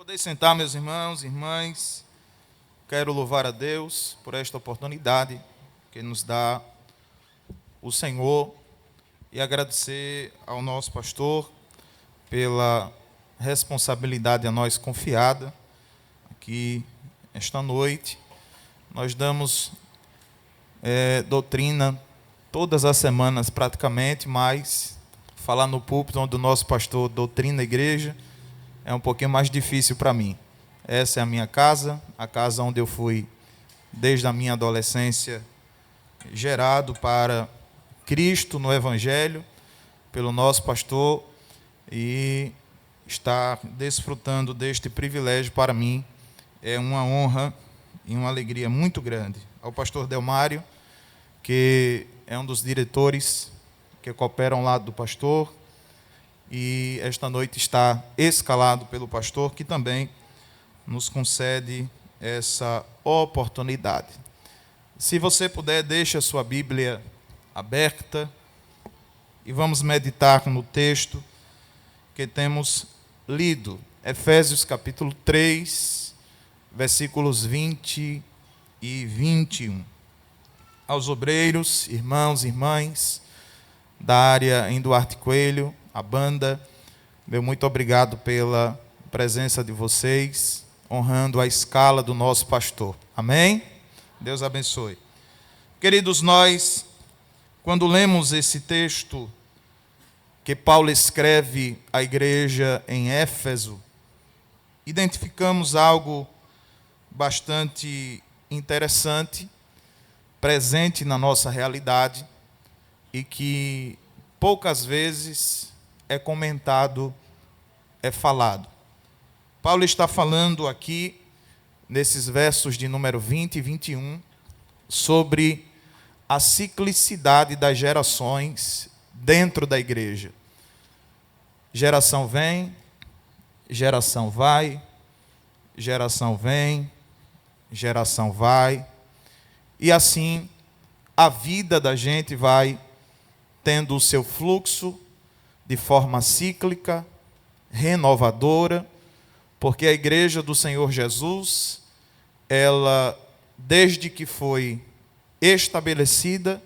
Podem sentar, meus irmãos e irmãs. Quero louvar a Deus por esta oportunidade que nos dá o Senhor e agradecer ao nosso pastor pela responsabilidade a nós confiada aqui esta noite. Nós damos doutrina todas as semanas praticamente, mas falar no púlpito onde o nosso pastor doutrina a igreja é um pouquinho mais difícil para mim. Essa é a minha casa, a casa onde eu fui desde a minha adolescência gerado para Cristo no Evangelho, pelo nosso pastor, e estar desfrutando deste privilégio para mim é uma honra e uma alegria muito grande. Ao pastor Delmário, que é um dos diretores que cooperam ao lado do pastor, e esta noite está escalado pelo pastor, que também nos concede essa oportunidade. Se você puder, deixe a sua Bíblia aberta e vamos meditar no texto que temos lido, Efésios capítulo 3, versículos 20 e 21. Aos obreiros, irmãos e irmãs da área em Duarte Coelho, a banda, meu muito obrigado pela presença de vocês, honrando a escala do nosso pastor. Amém? Deus abençoe. Queridos, nós, quando lemos esse texto que Paulo escreve à igreja em Éfeso, identificamos algo bastante interessante, presente na nossa realidade e que poucas vezes é comentado, é falado. Paulo está falando aqui, nesses versos de número 20 e 21, sobre a ciclicidade das gerações dentro da igreja. Geração vem, geração vai, geração vem, geração vai, e assim a vida da gente vai tendo o seu fluxo de forma cíclica, renovadora, porque a igreja do Senhor Jesus, ela, desde que foi estabelecida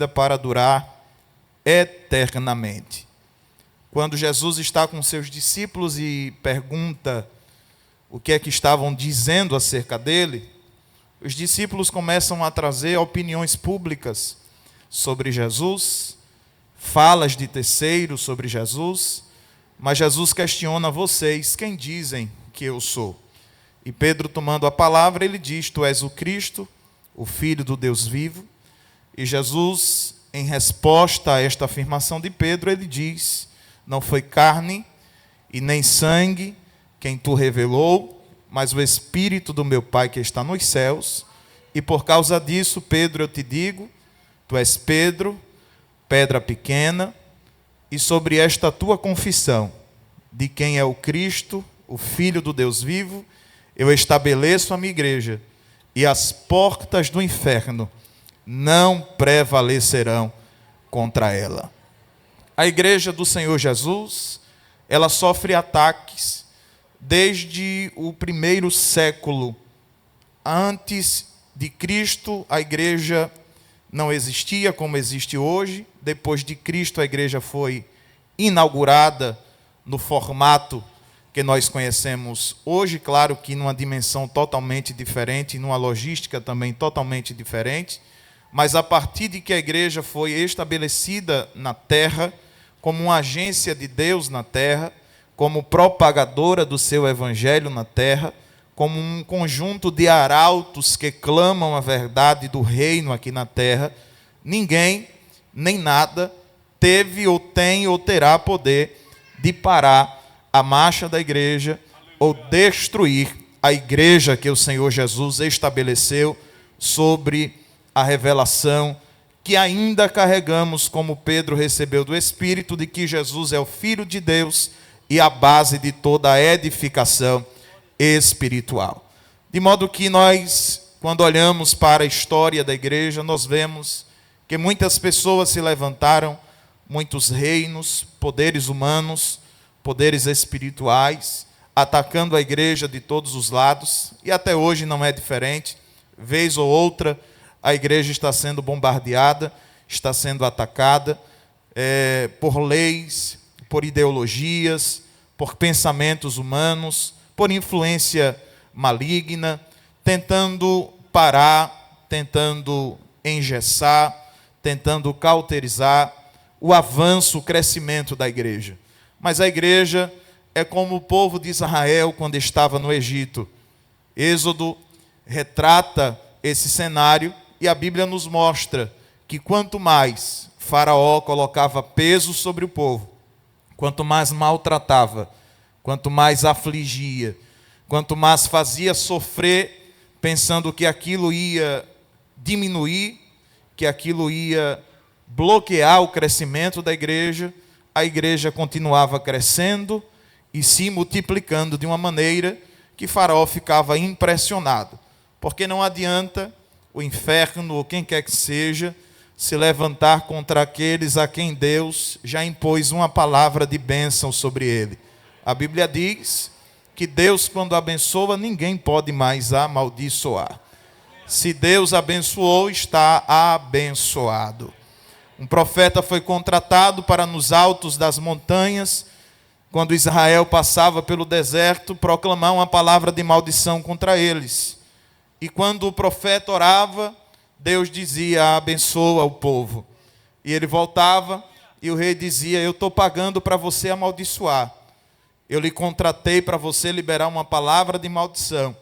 para durar eternamente. Quando Jesus está com seus discípulos e pergunta o que é que estavam dizendo acerca dele, os discípulos começam a trazer opiniões públicas sobre Jesus, falas de terceiros sobre Jesus, mas Jesus questiona vocês, quem dizem que eu sou? E Pedro, tomando a palavra, ele diz, tu és o Cristo, o Filho do Deus vivo. E Jesus, em resposta a esta afirmação de Pedro, ele diz, não foi carne e nem sangue quem tu revelou, mas o Espírito do meu Pai que está nos céus. E por causa disso, Pedro, eu te digo, tu és Pedro, pedra pequena, e sobre esta tua confissão de quem é o Cristo, o Filho do Deus vivo, eu estabeleço a minha igreja, e as portas do inferno não prevalecerão contra ela. A igreja do Senhor Jesus, ela sofre ataques desde o primeiro século. Antes de Cristo, a igreja não existia como existe hoje. Depois de Cristo, a igreja foi inaugurada no formato que nós conhecemos hoje, claro que numa dimensão totalmente diferente, numa logística também totalmente diferente, mas a partir de que a igreja foi estabelecida na terra, como uma agência de Deus na terra, como propagadora do seu evangelho na terra, como um conjunto de arautos que clamam a verdade do reino aqui na terra, ninguém, nem nada, teve ou tem ou terá poder de parar a marcha da igreja ou destruir a igreja que o Senhor Jesus estabeleceu sobre a revelação que ainda carregamos, como Pedro recebeu do Espírito, de que Jesus é o Filho de Deus e a base de toda a edificação espiritual. De modo que nós, quando olhamos para a história da igreja, nós vemos que muitas pessoas se levantaram, muitos reinos, poderes humanos, poderes espirituais, atacando a igreja de todos os lados, e até hoje não é diferente. Vez ou outra, a igreja está sendo bombardeada, está sendo atacada por leis, por ideologias, por pensamentos humanos, por influência maligna, tentando parar, tentando engessar, tentando cauterizar o avanço, o crescimento da igreja. Mas a igreja é como o povo de Israel quando estava no Egito. Êxodo retrata esse cenário e a Bíblia nos mostra que quanto mais Faraó colocava peso sobre o povo, quanto mais maltratava, quanto mais afligia, quanto mais fazia sofrer, pensando que aquilo ia diminuir, que aquilo ia bloquear o crescimento da igreja, a igreja continuava crescendo e se multiplicando de uma maneira que Faraó ficava impressionado. Porque não adianta o inferno ou quem quer que seja se levantar contra aqueles a quem Deus já impôs uma palavra de bênção sobre ele. A Bíblia diz que Deus, quando abençoa, ninguém pode mais amaldiçoar. Se Deus abençoou, está abençoado. Um profeta foi contratado para nos altos das montanhas, quando Israel passava pelo deserto, proclamar uma palavra de maldição contra eles. E quando o profeta orava, Deus dizia: abençoa o povo. E ele voltava e o rei dizia: eu estou pagando para você amaldiçoar. Eu lhe contratei para você liberar uma palavra de maldição.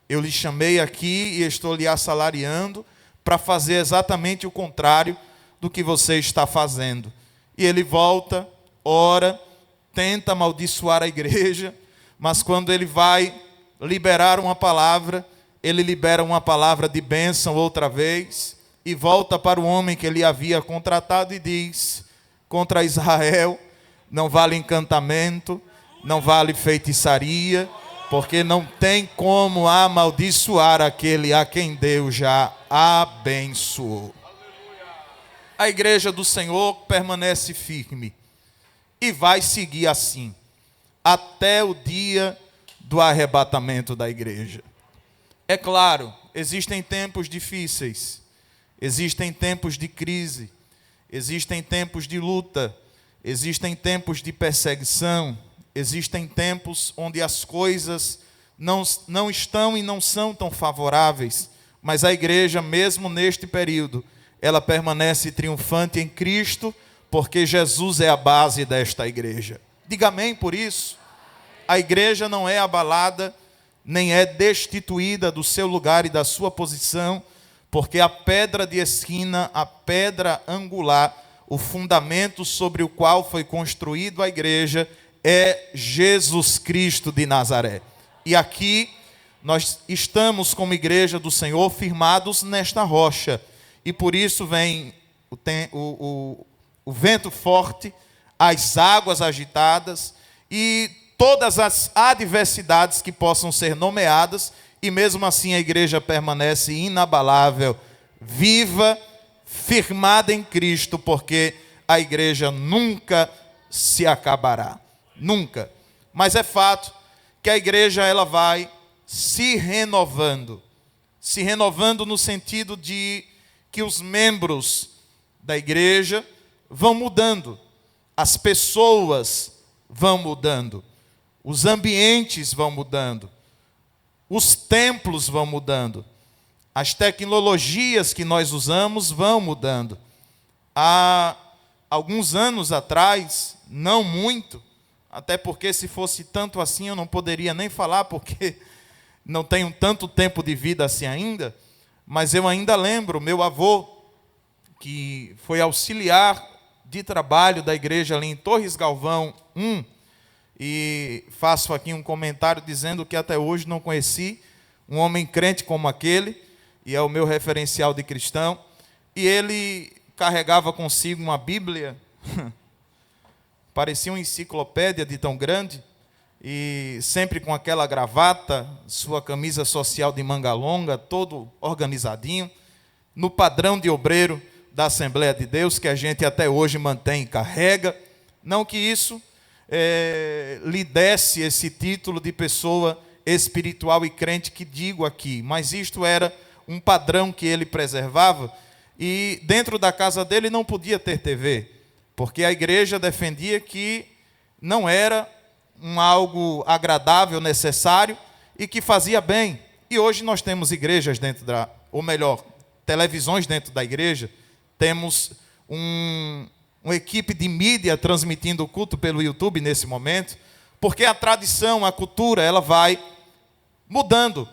Eu lhe chamei aqui e estou lhe assalariando para fazer exatamente o contrário do que você está fazendo. E ele volta, ora, tenta amaldiçoar a igreja, mas quando ele vai liberar uma palavra, ele libera uma palavra de bênção outra vez, e volta para o homem que ele havia contratado e diz: contra Israel não vale encantamento, não vale feitiçaria, porque não tem como amaldiçoar aquele a quem Deus já abençoou. A igreja do Senhor permanece firme e vai seguir assim até o dia do arrebatamento da igreja. É claro, existem tempos difíceis, existem tempos de crise, existem tempos de luta, existem tempos de perseguição, existem tempos onde as coisas não estão e não são tão favoráveis, mas a igreja, mesmo neste período, ela permanece triunfante em Cristo, porque Jesus é a base desta igreja. Diga amém por isso. A igreja não é abalada, nem é destituída do seu lugar e da sua posição, porque a pedra de esquina, a pedra angular, o fundamento sobre o qual foi construído a igreja é Jesus Cristo de Nazaré. E aqui nós estamos como igreja do Senhor firmados nesta rocha. E por isso vem o vento forte, as águas agitadas e todas as adversidades que possam ser nomeadas, e mesmo assim a igreja permanece inabalável, viva, firmada em Cristo, porque a igreja nunca se acabará. Nunca. Mas é fato que a igreja ela vai se renovando no sentido de que os membros da igreja vão mudando, as pessoas vão mudando, os ambientes vão mudando, os templos vão mudando, as tecnologias que nós usamos vão mudando. Há alguns anos atrás, não muito, até porque se fosse tanto assim eu não poderia nem falar, porque não tenho tanto tempo de vida assim ainda, mas eu ainda lembro, meu avô, que foi auxiliar de trabalho da igreja ali em Torres Galvão 1, e faço aqui um comentário dizendo que até hoje não conheci um homem crente como aquele, e é o meu referencial de cristão, e ele carregava consigo uma Bíblia, parecia uma enciclopédia de tão grande, e sempre com aquela gravata, sua camisa social de manga longa, todo organizadinho, no padrão de obreiro da Assembleia de Deus, que a gente até hoje mantém e carrega. Não que isso lhe desse esse título de pessoa espiritual e crente que digo aqui, mas isto era um padrão que ele preservava, e dentro da casa dele não podia ter TV, porque a igreja defendia que não era algo agradável, necessário e que fazia bem. E hoje nós temos igrejas dentro ou melhor, televisões dentro da igreja, temos uma equipe de mídia transmitindo o culto pelo YouTube nesse momento, porque a tradição, a cultura, ela vai mudando,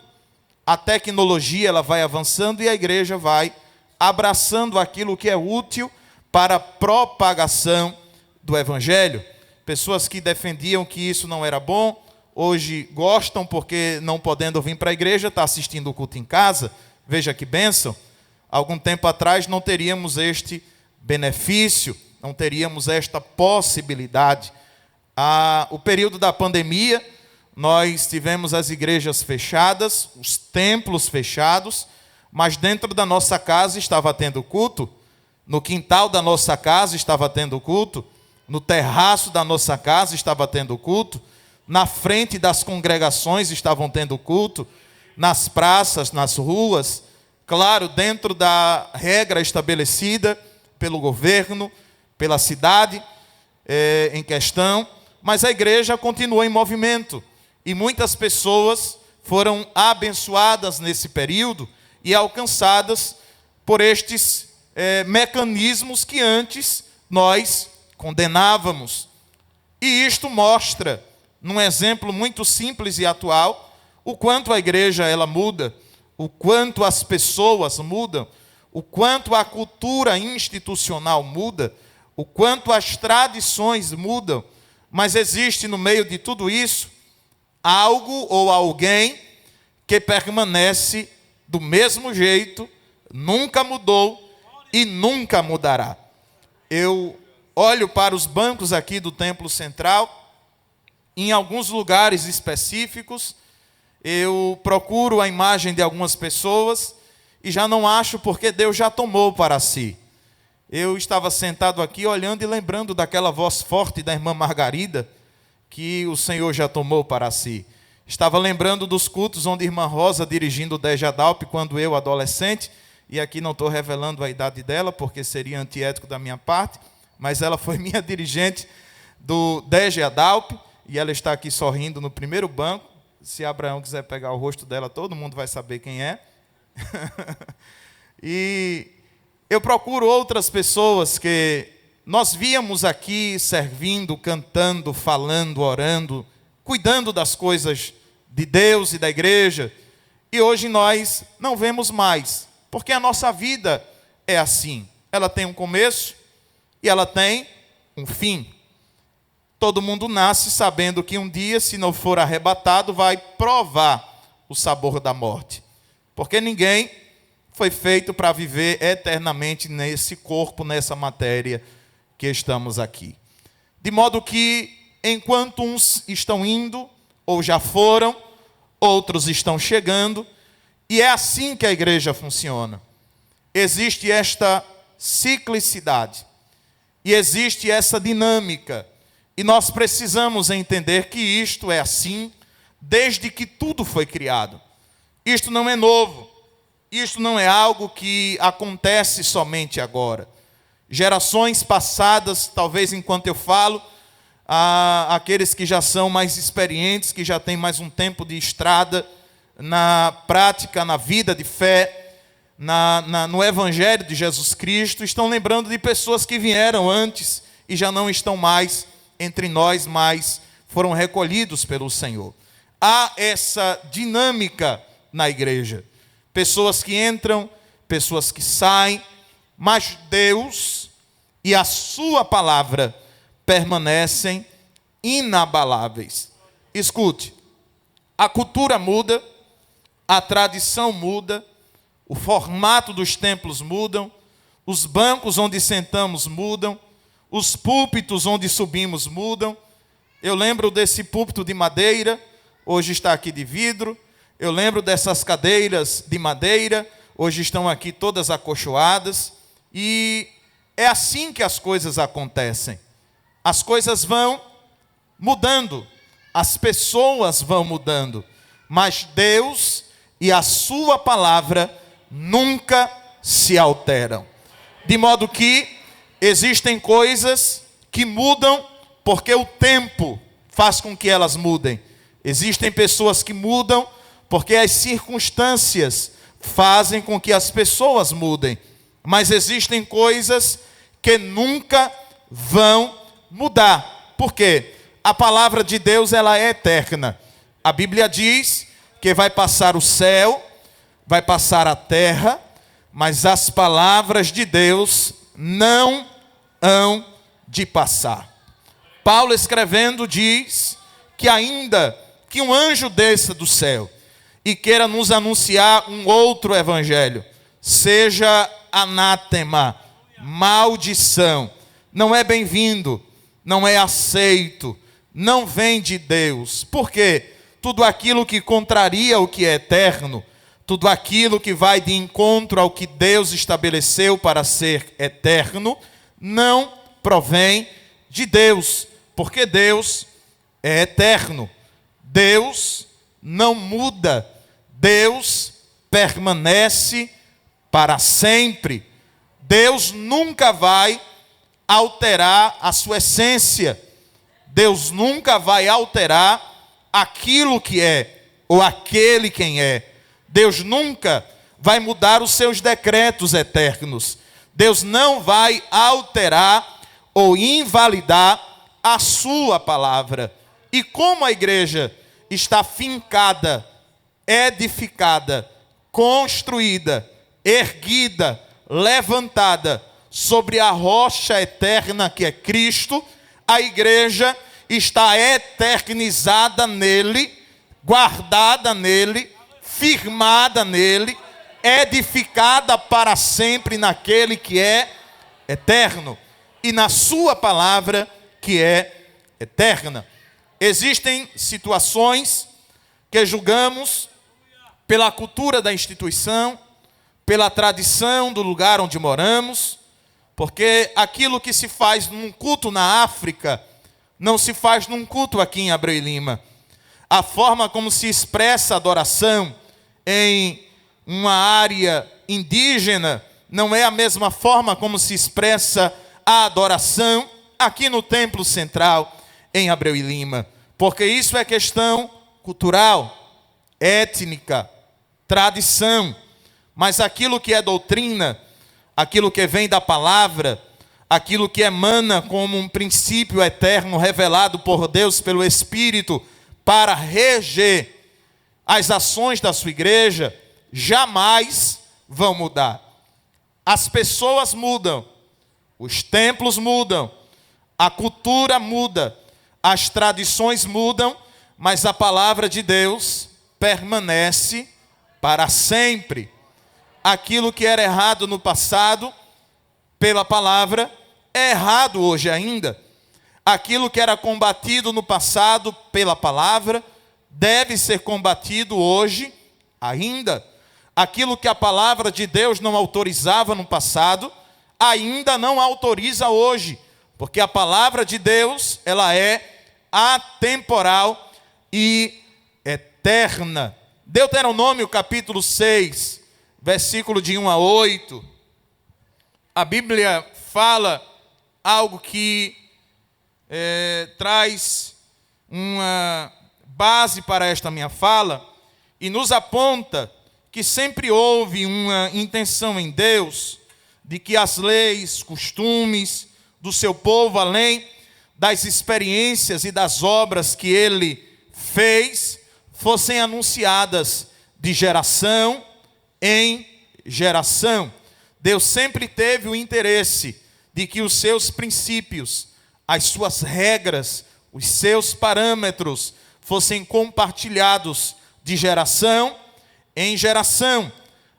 a tecnologia ela vai avançando e a igreja vai abraçando aquilo que é útil para a propagação do evangelho. Pessoas que defendiam que isso não era bom, hoje gostam porque não podendo vir para a igreja, está assistindo o culto em casa. Veja que bênção. Algum tempo atrás não teríamos este benefício, não teríamos esta possibilidade. O período da pandemia, nós tivemos as igrejas fechadas, os templos fechados, mas dentro da nossa casa estava tendo culto, no quintal da nossa casa estava tendo culto, no terraço da nossa casa estava tendo culto, na frente das congregações estavam tendo culto, nas praças, nas ruas, claro, dentro da regra estabelecida pelo governo, pela cidade em questão, mas a igreja continuou em movimento e muitas pessoas foram abençoadas nesse período e alcançadas por estes mecanismos que antes nós condenávamos. E isto mostra, num exemplo muito simples e atual, o quanto a igreja ela muda, o quanto as pessoas mudam, o quanto a cultura institucional muda, o quanto as tradições mudam, mas existe no meio de tudo isso algo ou alguém que permanece do mesmo jeito, nunca mudou e nunca mudará. Eu olho para os bancos aqui do templo central, em alguns lugares específicos, eu procuro a imagem de algumas pessoas e já não acho porque Deus já tomou para si. Eu estava sentado aqui olhando e lembrando daquela voz forte da irmã Margarida, que o Senhor já tomou para si. Estava lembrando dos cultos onde a irmã Rosa, dirigindo o DEG Adalp, quando eu, adolescente, e aqui não estou revelando a idade dela, porque seria antiético da minha parte, mas ela foi minha dirigente do DEG Adalp, e ela está aqui sorrindo no primeiro banco. Se Abraão quiser pegar o rosto dela, todo mundo vai saber quem é. E eu procuro outras pessoas que nós víamos aqui servindo, cantando, falando, orando, cuidando das coisas de Deus e da igreja, e hoje nós não vemos mais, porque a nossa vida é assim, ela tem um começo e ela tem um fim. Todo mundo nasce sabendo que um dia, se não for arrebatado, vai provar o sabor da morte, porque ninguém foi feito para viver eternamente nesse corpo, nessa matéria que estamos aqui. De modo que, enquanto uns estão indo, ou já foram, outros estão chegando, e é assim que a igreja funciona. Existe esta ciclicidade, e existe essa dinâmica, e nós precisamos entender que isto é assim desde que tudo foi criado. Isto não é novo. Isto não é algo que acontece somente agora. Gerações passadas, talvez enquanto eu falo, aqueles que já são mais experientes, que já têm mais um tempo de estrada na prática, na vida de fé, no Evangelho de Jesus Cristo, estão lembrando de pessoas que vieram antes e já não estão mais entre nós, mas foram recolhidos pelo Senhor. Há essa dinâmica na igreja. Pessoas que entram, pessoas que saem, mas Deus e a sua palavra permanecem inabaláveis. Escute, a cultura muda, a tradição muda, o formato dos templos mudam, os bancos onde sentamos mudam, os púlpitos onde subimos mudam. Eu lembro desse púlpito de madeira, hoje está aqui de vidro. Eu lembro dessas cadeiras de madeira, hoje estão aqui todas acolchoadas, e é assim que as coisas acontecem. As coisas vão mudando, as pessoas vão mudando, mas Deus e a sua palavra nunca se alteram. De modo que existem coisas que mudam porque o tempo faz com que elas mudem. Existem pessoas que mudam porque as circunstâncias fazem com que as pessoas mudem. Mas existem coisas que nunca vão mudar. Por quê? A palavra de Deus, ela é eterna. A Bíblia diz que vai passar o céu, vai passar a terra, mas as palavras de Deus não hão de passar. Paulo escrevendo diz que ainda que um anjo desça do céu e queira nos anunciar um outro evangelho, seja anátema, maldição, não é bem-vindo, não é aceito, não vem de Deus. Por quê? Tudo aquilo que contraria o que é eterno, tudo aquilo que vai de encontro ao que Deus estabeleceu para ser eterno, não provém de Deus, porque Deus é eterno. Deus não muda, Deus permanece para sempre. Deus nunca vai alterar a sua essência. Deus nunca vai alterar aquilo que é, ou aquele quem é. Deus nunca vai mudar os seus decretos eternos. Deus não vai alterar ou invalidar a sua palavra. E como a igreja está fincada, edificada, construída, erguida, levantada sobre a rocha eterna que é Cristo, a igreja está eternizada nele, guardada nele, firmada nele, edificada para sempre naquele que é eterno e na sua palavra que é eterna. Existem situações que julgamos pela cultura da instituição, pela tradição do lugar onde moramos, porque aquilo que se faz num culto na África não se faz num culto aqui em Abreu e Lima. A forma como se expressa a adoração em uma área indígena não é a mesma forma como se expressa a adoração aqui no Templo Central em Abreu e Lima, porque isso é questão cultural, étnica, tradição, mas aquilo que é doutrina, aquilo que vem da palavra, aquilo que emana como um princípio eterno revelado por Deus pelo Espírito para reger as ações da sua igreja, jamais vão mudar. As pessoas mudam, os templos mudam, a cultura muda, as tradições mudam, mas a palavra de Deus permanece para sempre. Aquilo que era errado no passado, pela palavra, é errado hoje ainda. Aquilo que era combatido no passado pela palavra, deve ser combatido hoje ainda. Aquilo que a palavra de Deus não autorizava no passado, ainda não autoriza hoje, porque a palavra de Deus, ela é atemporal e eterna. Deuteronômio capítulo 6, versículo de 1 a 8, a Bíblia fala algo que traz uma base para esta minha fala e nos aponta que sempre houve uma intenção em Deus de que as leis, costumes do seu povo, além das experiências e das obras que ele fez, fossem anunciadas de geração em geração. Deus sempre teve o interesse de que os seus princípios, as suas regras, os seus parâmetros fossem compartilhados de geração em geração.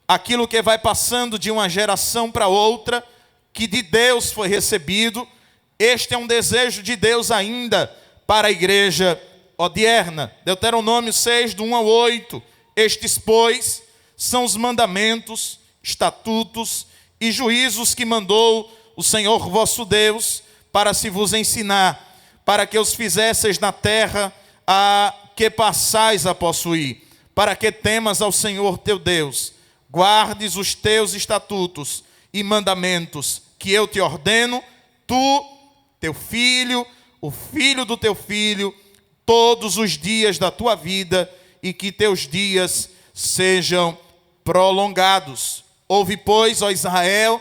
Aquilo que vai passando de uma geração para outra, que de Deus foi recebido, este é um desejo de Deus ainda para a igreja odierna. Deuteronômio 6, do 1 ao 8. Estes, pois, são os mandamentos, estatutos e juízos que mandou o Senhor vosso Deus para se vos ensinar, para que os fizesseis na terra a que passais a possuir, para que temas ao Senhor teu Deus, guardes os teus estatutos e mandamentos que eu te ordeno, tu, teu filho, o filho do teu filho, todos os dias da tua vida, e que teus dias sejam prolongados. Ouve, pois, ó Israel,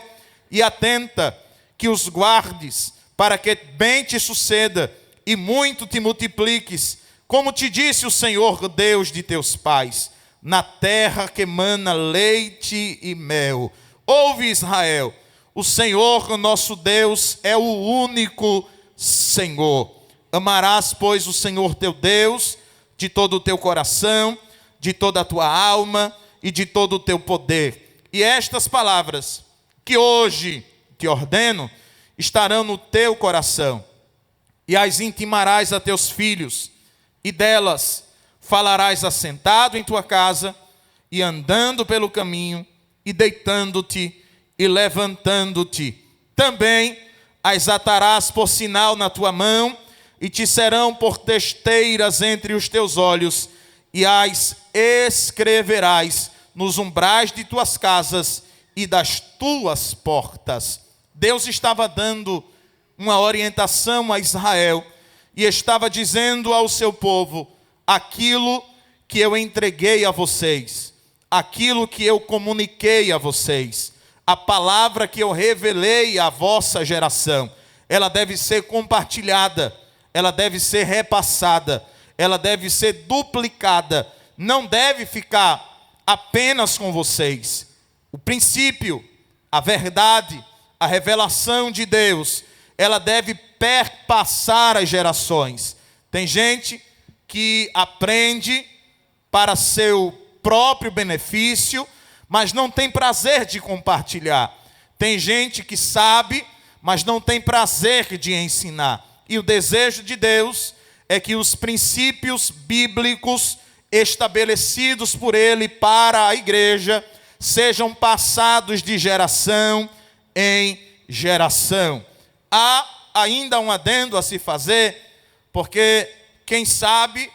e atenta, que os guardes, para que bem te suceda, e muito te multipliques, como te disse o Senhor Deus de teus pais, na terra que mana leite e mel. Ouve, Israel, o Senhor nosso Deus é o único Senhor. Amarás, pois, o Senhor teu Deus de todo o teu coração, de toda a tua alma e de todo o teu poder. E estas palavras que hoje te ordeno estarão no teu coração, e as intimarás a teus filhos, e delas falarás assentado em tua casa, e andando pelo caminho, e deitando-te e levantando-te. Também as atarás por sinal na tua mão, e te serão por testeiras entre os teus olhos, e as escreverás nos umbrais de tuas casas e das tuas portas. Deus estava dando uma orientação a Israel, e estava dizendo ao seu povo: aquilo que eu entreguei a vocês, aquilo que eu comuniquei a vocês, a palavra que eu revelei à vossa geração, ela deve ser compartilhada, ela deve ser repassada, ela deve ser duplicada, não deve ficar apenas com vocês. O princípio, a verdade, a revelação de Deus, ela deve perpassar as gerações. Tem gente que aprende para seu próprio benefício, mas não tem prazer de compartilhar. Tem gente que sabe, mas não tem prazer de ensinar. E o desejo de Deus é que os princípios bíblicos estabelecidos por Ele para a igreja sejam passados de geração em geração. Há ainda um adendo a se fazer, porque quem sabe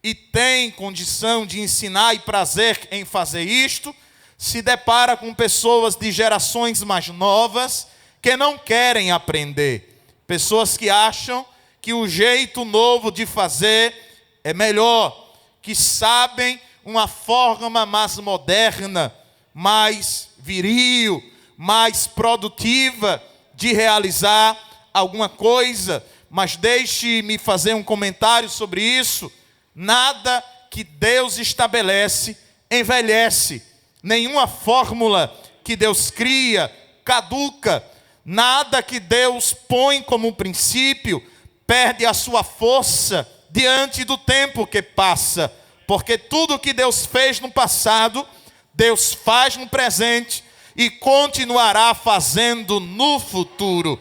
e tem condição de ensinar e prazer em fazer isto, se depara com pessoas de gerações mais novas que não querem aprender. Pessoas que acham que o jeito novo de fazer é melhor, que sabem uma forma mais moderna, mais viril, mais produtiva de realizar alguma coisa. Mas deixe-me fazer um comentário sobre isso. Nada que Deus estabelece envelhece. Nenhuma fórmula que Deus cria caduca. Nada que Deus põe como princípio perde a sua força diante do tempo que passa. Porque tudo que Deus fez no passado, Deus faz no presente e continuará fazendo no futuro.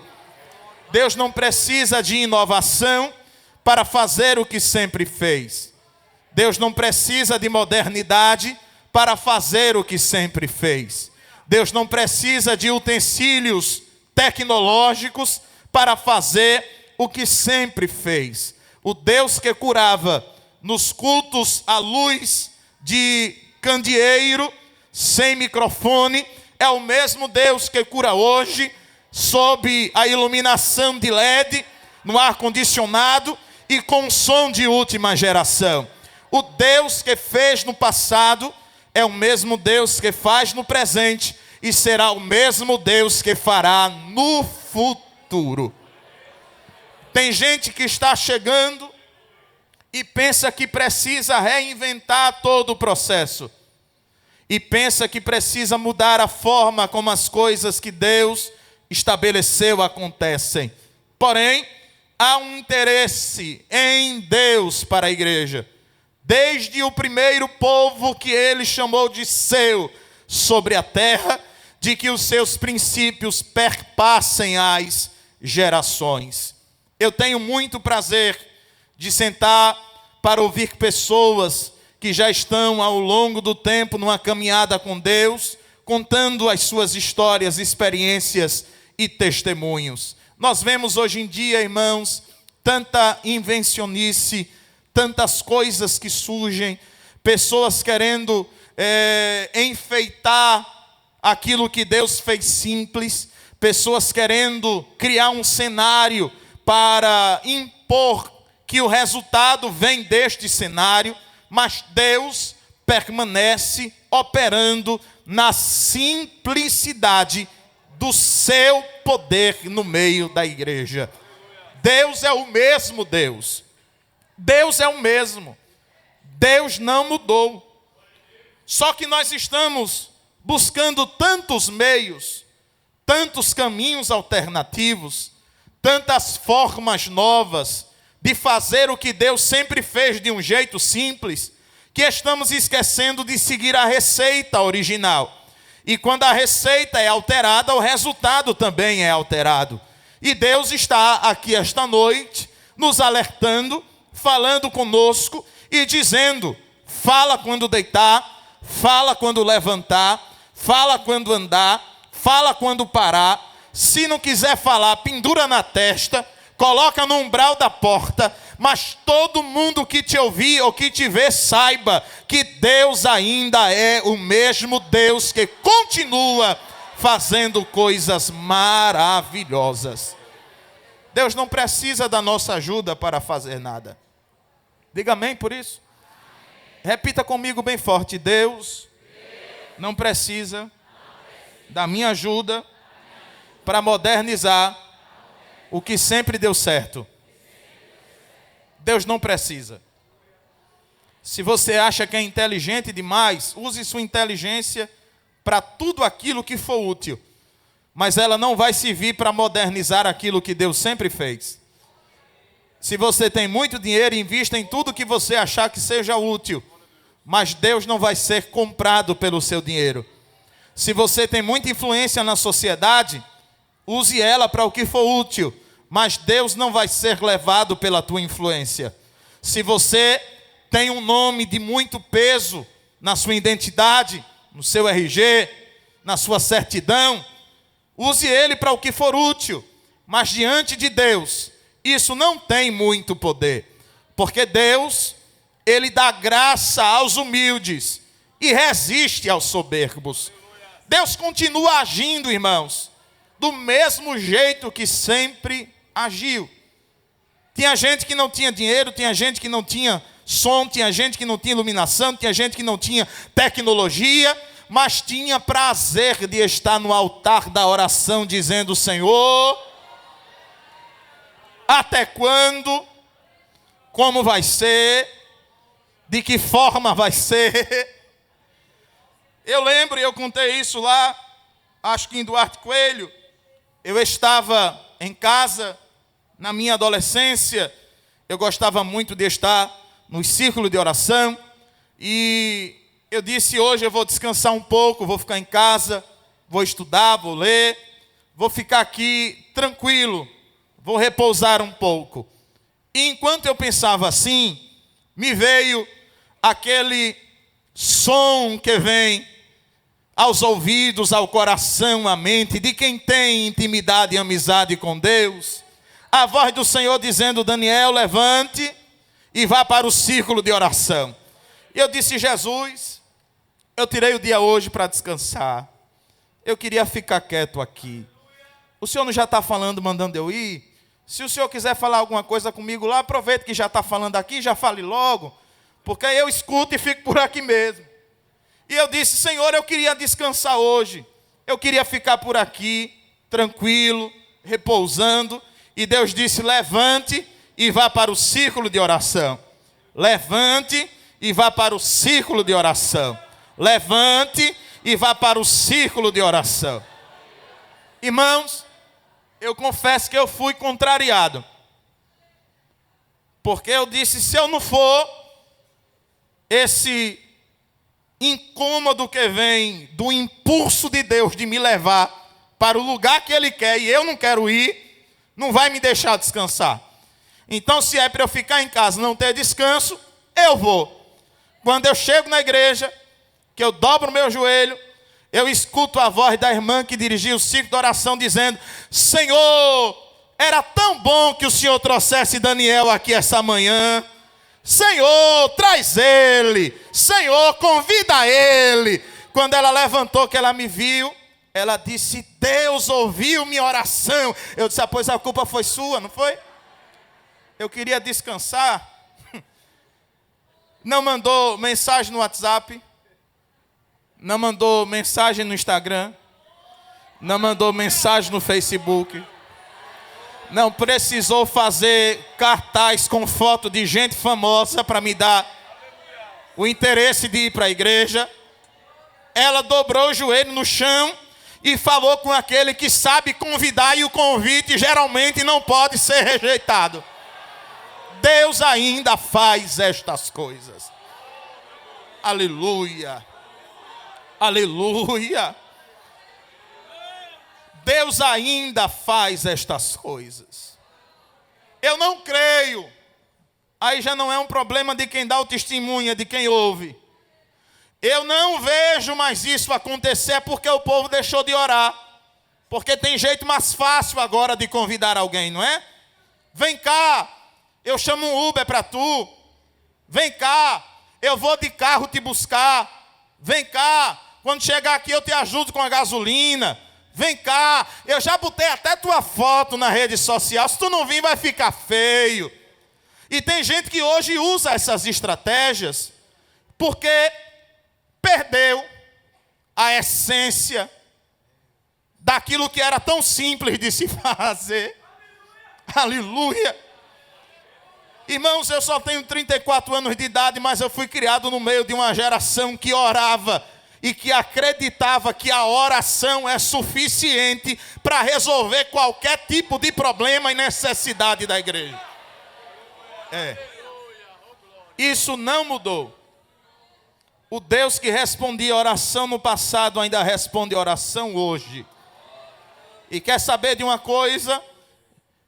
Deus não precisa de inovação para fazer o que sempre fez. Deus não precisa de modernidade para fazer o que sempre fez. Deus não precisa de utensílios tecnológicos para fazer o que sempre fez. O Deus que curava nos cultos à luz de candeeiro, sem microfone, é o mesmo Deus que cura hoje sob a iluminação de LED, no ar-condicionado e com som de última geração. O Deus que fez no passado é o mesmo Deus que faz no presente e será o mesmo Deus que fará no futuro. Tem gente que está chegando e pensa que precisa reinventar todo o processo. E pensa que precisa mudar a forma como as coisas que Deus estabeleceu acontecem. Porém, há um interesse em Deus para a igreja. Desde o primeiro povo que Ele chamou de seu sobre a terra, de que os seus princípios perpassem as gerações. Eu tenho muito prazer de sentar para ouvir pessoas que já estão ao longo do tempo numa caminhada com Deus, contando as suas histórias, experiências e testemunhos. Nós vemos hoje em dia, irmãos, tanta invencionice, tantas coisas que surgem, pessoas querendo enfeitar aquilo que Deus fez simples, pessoas querendo criar um cenário para impor que o resultado vem deste cenário, mas Deus permanece operando na simplicidade do seu poder no meio da igreja. Deus é o mesmo Deus. Deus é o mesmo. Deus não mudou. Só que nós estamos buscando tantos meios, tantos caminhos alternativos, tantas formas novas de fazer o que Deus sempre fez de um jeito simples, que estamos esquecendo de seguir a receita original. E quando a receita é alterada, o resultado também é alterado. E Deus está aqui esta noite, nos alertando, falando conosco e dizendo: fala quando deitar, fala quando levantar, fala quando andar, fala quando parar. Se não quiser falar, pendura na testa, coloca no umbral da porta, mas todo mundo que te ouvir ou que te ver, saiba que Deus ainda é o mesmo Deus que continua fazendo coisas maravilhosas. Deus não precisa da nossa ajuda para fazer nada. Diga amém por isso. Repita comigo bem forte: Deus não precisa da minha ajuda para modernizar o que sempre deu certo. Deus não precisa. Se você acha que é inteligente demais, use sua inteligência para tudo aquilo que for útil. Mas ela não vai servir para modernizar aquilo que Deus sempre fez. Se você tem muito dinheiro, invista em tudo que você achar que seja útil. Mas Deus não vai ser comprado pelo seu dinheiro. Se você tem muita influência na sociedade, use ela para o que for útil. Mas Deus não vai ser levado pela tua influência. Se você tem um nome de muito peso na sua identidade, no seu RG, na sua certidão, use ele para o que for útil. Mas diante de Deus, isso não tem muito poder. Porque Deus, Ele dá graça aos humildes e resiste aos soberbos. Deus continua agindo, irmãos, do mesmo jeito que sempre agiu. Tinha gente que não tinha dinheiro, tinha gente que não tinha som, tinha gente que não tinha iluminação, tinha gente que não tinha tecnologia, mas tinha prazer de estar no altar da oração dizendo: Senhor, até quando? Como vai ser? De que forma vai ser? Eu lembro, eu contei isso lá, acho que em Duarte Coelho. Eu estava em casa, na minha adolescência, eu gostava muito de estar nos círculos de oração, e eu disse: hoje eu vou descansar um pouco, vou ficar em casa, vou estudar, vou ler, vou ficar aqui tranquilo, vou repousar um pouco. E enquanto eu pensava assim, me veio aquele som que vem aos ouvidos, ao coração, à mente, de quem tem intimidade e amizade com Deus. A voz do Senhor dizendo: Daniel, levante e vá para o círculo de oração. E eu disse: Jesus, eu tirei o dia hoje para descansar. Eu queria ficar quieto aqui. O Senhor não já está falando, mandando eu ir? Se o Senhor quiser falar alguma coisa comigo lá, aproveite que já está falando aqui, já fale logo, porque aí eu escuto e fico por aqui mesmo. E eu disse: Senhor, eu queria descansar hoje. Eu queria ficar por aqui, tranquilo, repousando. E Deus disse: levante e vá para o círculo de oração. Levante e vá para o círculo de oração. Levante e vá para o círculo de oração. Irmãos, eu confesso que eu fui contrariado. Porque eu disse: se eu não for, esse incômodo que vem do impulso de Deus de me levar para o lugar que Ele quer e eu não quero ir, não vai me deixar descansar. Então, se é para eu ficar em casa, não ter descanso, eu vou. Quando eu chego na igreja, que eu dobro o meu joelho, eu escuto a voz da irmã que dirigia o círculo de oração dizendo: Senhor, Era tão bom que o Senhor trouxesse Daniel aqui essa manhã. Senhor, traz ele. Senhor, convida ele. Quando ela levantou, que ela me viu, ela disse: Deus ouviu minha oração. Eu disse: pois a culpa foi sua, não foi? Eu queria descansar. Não mandou mensagem no WhatsApp. Não mandou mensagem no Instagram. Não mandou mensagem no Facebook. Não precisou fazer cartaz com foto de gente famosa para me dar o interesse de ir para a igreja. Ela dobrou o joelho no chão e falou com aquele que sabe convidar, e o convite geralmente não pode ser rejeitado. Deus ainda faz estas coisas. Aleluia. Aleluia. Deus ainda faz estas coisas. Eu não creio. Aí já não é um problema de quem dá o testemunho, é de quem ouve. Eu não vejo mais isso acontecer porque o povo deixou de orar. Porque tem jeito mais fácil agora de convidar alguém, não é? Vem cá, eu chamo um Uber para tu. Vem cá, eu vou de carro te buscar. Vem cá, quando chegar aqui eu te ajudo com a gasolina. Vem cá, eu já botei até tua foto na rede social. Se tu não vir, vai ficar feio. E tem gente que hoje usa essas estratégias porque perdeu a essência daquilo que era tão simples de se fazer. Aleluia. Irmãos, eu só tenho 34 anos de idade, mas eu fui criado no meio de uma geração que orava e que acreditava que a oração é suficiente para resolver qualquer tipo de problema e necessidade da igreja. Isso não mudou. O Deus que respondia oração no passado ainda responde oração hoje. E quer saber de uma coisa?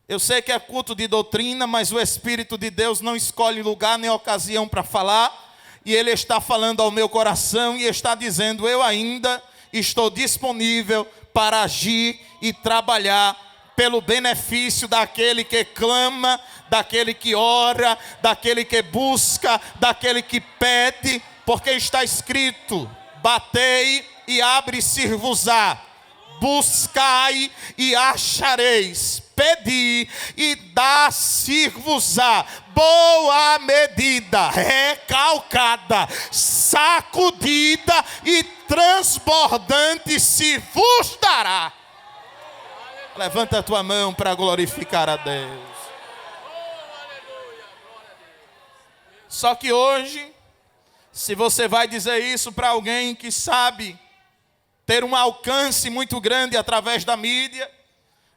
Eu sei que é culto de doutrina, mas o Espírito de Deus não escolhe lugar nem ocasião para falar. E Ele está falando ao meu coração e está dizendo: eu ainda estou disponível para agir e trabalhar pelo benefício daquele que clama, daquele que ora, daquele que busca, daquele que pede, porque está escrito: batei e abre-se-vos-á, buscai e achareis, pedi e dá-se-vos-á. Boa medida, recalcada, sacudida e transbordante se vos dará. Levanta a tua mão para glorificar a Deus. Só que hoje, se você vai dizer isso para alguém que sabe ter um alcance muito grande através da mídia,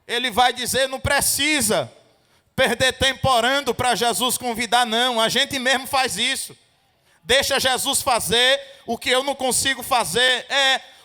ele vai dizer: não precisa perder tempo orando para Jesus convidar, não. A gente mesmo faz isso. Deixa Jesus fazer o que eu não consigo fazer.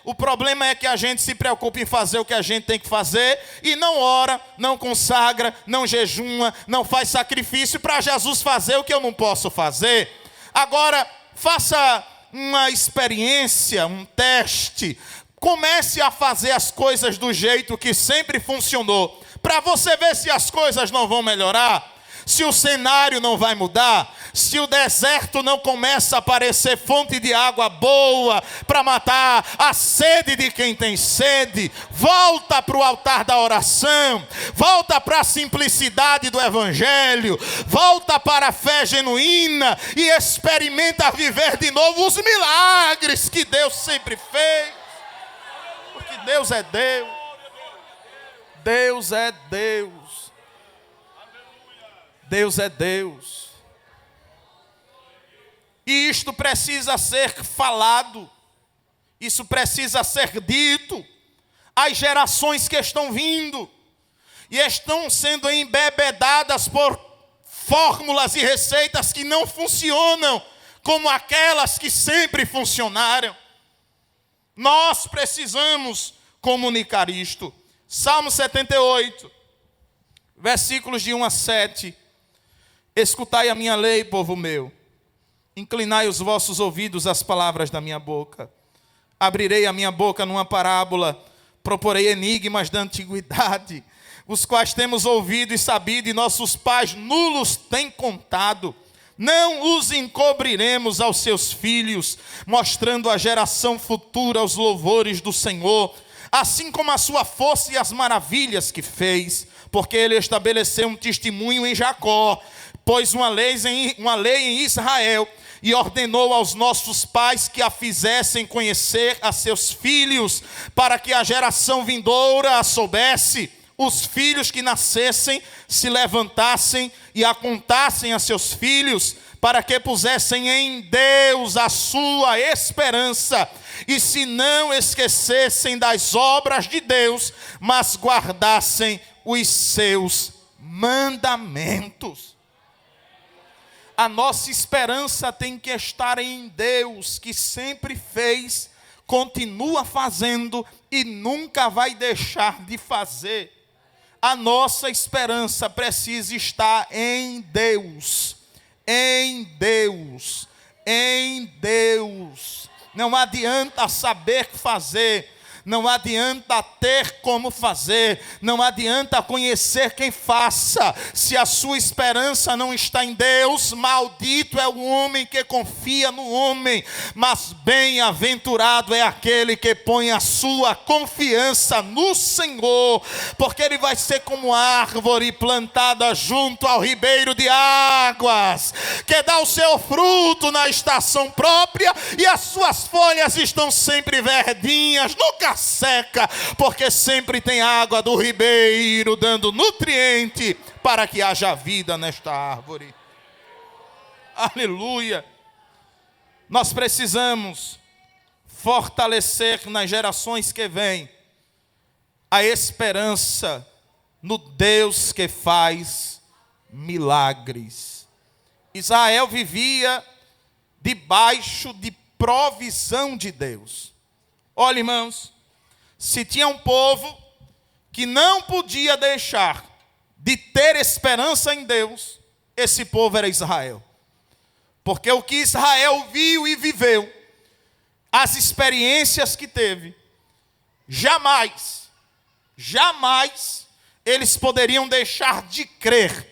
O problema é que a gente se preocupa em fazer o que a gente tem que fazer e não ora, não consagra, não jejuma, não faz sacrifício para Jesus fazer o que eu não posso fazer. Agora, faça uma experiência, um teste. Comece a fazer as coisas do jeito que sempre funcionou, para você ver se as coisas não vão melhorar, se o cenário não vai mudar, se o deserto não começa a aparecer fonte de água boa para matar a sede de quem tem sede. Volta para o altar da oração, volta para a simplicidade do evangelho, volta para a fé genuína e experimenta viver de novo os milagres que Deus sempre fez. Porque Deus é Deus. Deus é Deus. Deus é Deus. E isto precisa ser falado. Isso precisa ser dito. As gerações que estão vindo e estão sendo embebedadas por fórmulas e receitas que não funcionam como aquelas que sempre funcionaram. Nós precisamos comunicar isto. Salmo 78, versículos de 1 a 7. Escutai a minha lei, povo meu. Inclinai os vossos ouvidos às palavras da minha boca. Abrirei a minha boca numa parábola. Proporei enigmas da antiguidade. os quais temos ouvido e sabido, e nossos pais nulos têm contado. Não os encobriremos aos seus filhos, mostrando à geração futura os louvores do Senhor, assim como a sua força e as maravilhas que fez, porque ele estabeleceu um testemunho em Jacó, pôs uma lei em Israel, e ordenou aos nossos pais que a fizessem conhecer a seus filhos, para que a geração vindoura a soubesse. Os filhos que nascessem se levantassem e a contassem a seus filhos, para que pusessem em Deus a sua esperança, e se não esquecessem das obras de Deus, mas guardassem os seus mandamentos. A nossa esperança tem que estar em Deus, que sempre fez, continua fazendo e nunca vai deixar de fazer. A nossa esperança precisa estar em Deus, em Deus, em Deus. Não adianta saber fazer, não adianta ter como fazer, não adianta conhecer quem faça, se a sua esperança não está em Deus. Maldito é o homem que confia no homem, mas bem-aventurado é aquele que põe a sua confiança no Senhor, porque ele vai ser como árvore plantada junto ao ribeiro de águas, que dá o seu fruto na estação própria, e as suas folhas estão sempre verdinhas, nunca seca, porque sempre tem água do ribeiro dando nutriente para que haja vida nesta árvore. Aleluia! Nós precisamos fortalecer nas gerações que vêm a esperança no Deus que faz milagres. Israel vivia debaixo de provisão de Deus. Olha, irmãos, se tinha um povo que não podia deixar de ter esperança em Deus, esse povo era Israel. Porque o que Israel viu e viveu, as experiências que teve, jamais eles poderiam deixar de crer,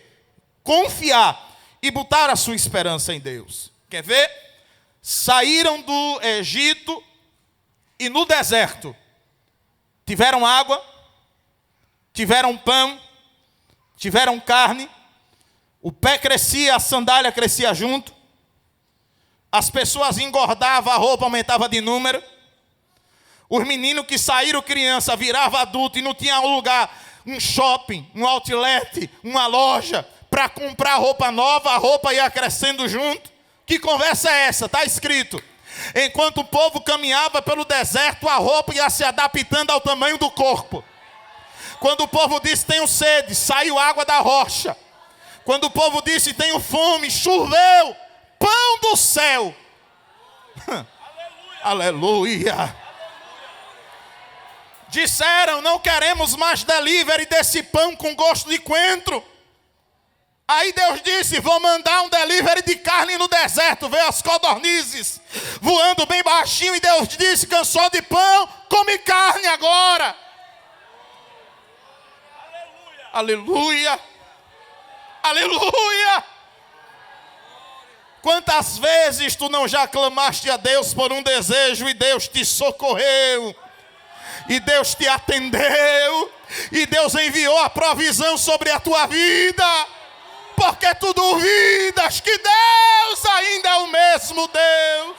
confiar e botar a sua esperança em Deus. Quer ver? Saíram do Egito e no deserto tiveram água, tiveram pão, tiveram carne, o pé crescia, a sandália crescia junto, as pessoas engordavam, a roupa aumentava de número, os meninos que saíram criança viravam adulto e não tinha um lugar, um shopping, um outlet, uma loja para comprar roupa nova, a roupa ia crescendo junto. Que conversa é essa? Está escrito. Enquanto o povo caminhava pelo deserto, a roupa ia se adaptando ao tamanho do corpo. Quando o povo disse tenho sede, saiu água da rocha. Quando o povo disse tenho fome, choveu pão do céu. Aleluia. Disseram, não queremos mais delivery desse pão com gosto de coentro. Aí Deus disse, vou mandar um delivery de carne no deserto. Veio as codornizes voando bem baixinho. E Deus disse, cansou de pão, come carne agora. Aleluia. Aleluia. Quantas vezes tu não já clamaste a Deus por um desejo e Deus te socorreu? E Deus te atendeu? E Deus enviou a provisão sobre a tua vida? Porque tu duvidas que Deus ainda é o mesmo Deus.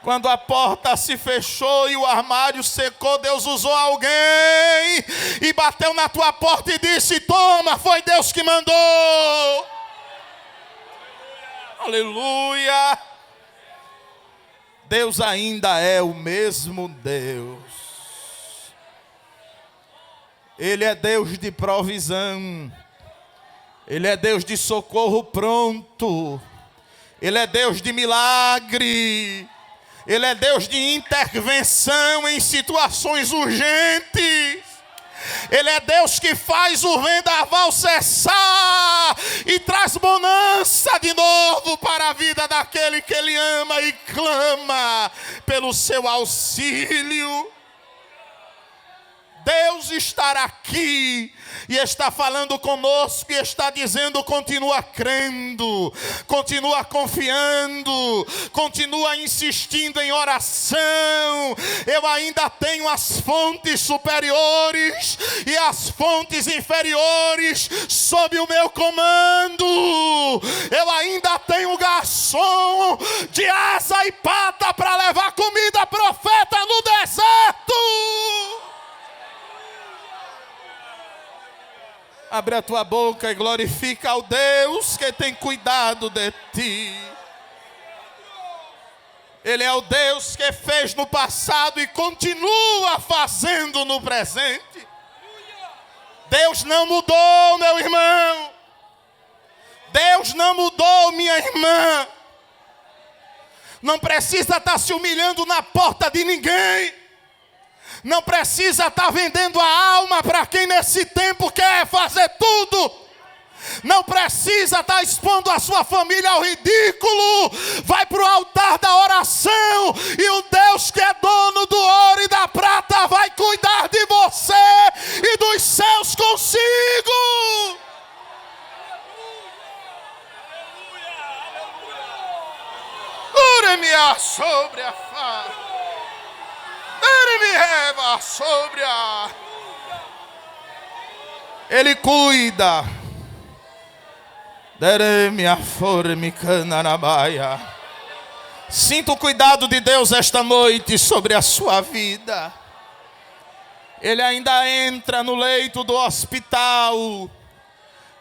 Quando a porta se fechou e o armário secou, Deus usou alguém e bateu na tua porta e disse, toma, foi Deus que mandou. Aleluia. Deus ainda é o mesmo Deus. Ele é Deus de provisão. Ele é Deus de socorro pronto. Ele é Deus de milagre. Ele é Deus de intervenção em situações urgentes. Ele é Deus que faz o vendaval cessar e traz bonança de novo para a vida daquele que Ele ama e clama pelo seu auxílio. Deus estar aqui e está falando conosco e está dizendo: continua crendo, continua confiando, continua insistindo em oração. Eu ainda tenho as fontes superiores e as fontes inferiores sob o meu comando. Eu ainda tenho garçom de asa e pata para levar comida a profeta no deserto. Abre a tua boca e glorifica ao Deus que tem cuidado de ti. Ele é o Deus que fez no passado e continua fazendo no presente. Deus não mudou, meu irmão. Deus não mudou, minha irmã. Não precisa estar se humilhando na porta de ninguém. Não precisa estar vendendo a alma para quem nesse tempo quer fazer tudo. Não precisa estar expondo a sua família ao ridículo. Vai para o altar da oração e o Deus que é dono do ouro e da prata vai cuidar de você e dos seus consigo. Ure-me sobre a face. Sobre a... Ele cuida. Sinta o cuidado de Deus esta noite sobre a sua vida. Ele ainda entra no leito do hospital.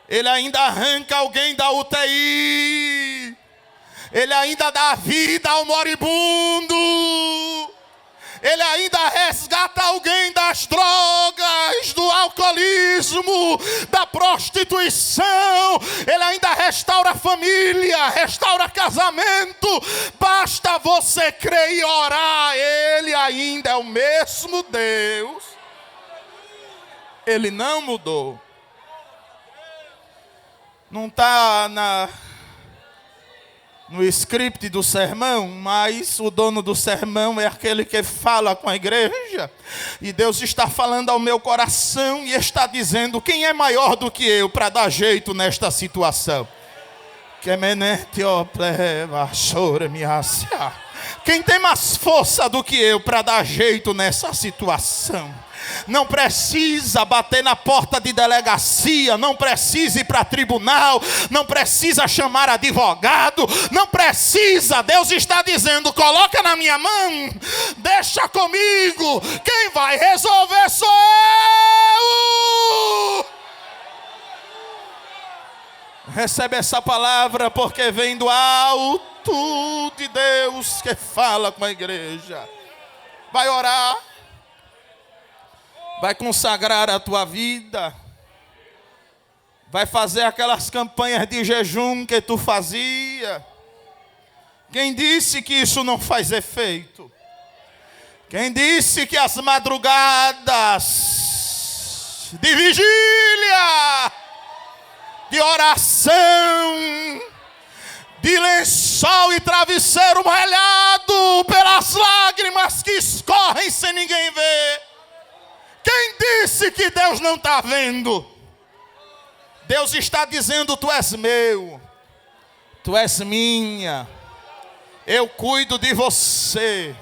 Ele ainda arranca alguém da UTI. Ele ainda dá vida ao moribundo. Ele ainda resgata alguém das drogas, do alcoolismo, da prostituição. Ele ainda restaura a família, restaura casamento. Basta você crer e orar. Ele ainda é o mesmo Deus. Ele não mudou. Não está no script do sermão, mas o dono do sermão é aquele que fala com a igreja. E Deus está falando ao meu coração e está dizendo: quem é maior do que eu para dar jeito nesta situação? Quem tem mais força do que eu para dar jeito nessa situação? Não precisa bater na porta de delegacia, não precisa ir para tribunal, não precisa chamar advogado, não precisa. Deus está dizendo: coloca na minha mão, deixa comigo, quem vai resolver sou eu. Recebe essa palavra, porque vem do alto de Deus que fala com a igreja. Vai orar. Vai consagrar a tua vida. Vai fazer aquelas campanhas de jejum que tu fazia. Quem disse que isso não faz efeito? Quem disse que as madrugadas de vigília, de oração, de lençol e travesseiro molhado pelas lágrimas que escorrem sem ninguém ver? Quem disse que Deus não está vendo? Deus está dizendo: tu és meu, tu és minha, eu cuido de você,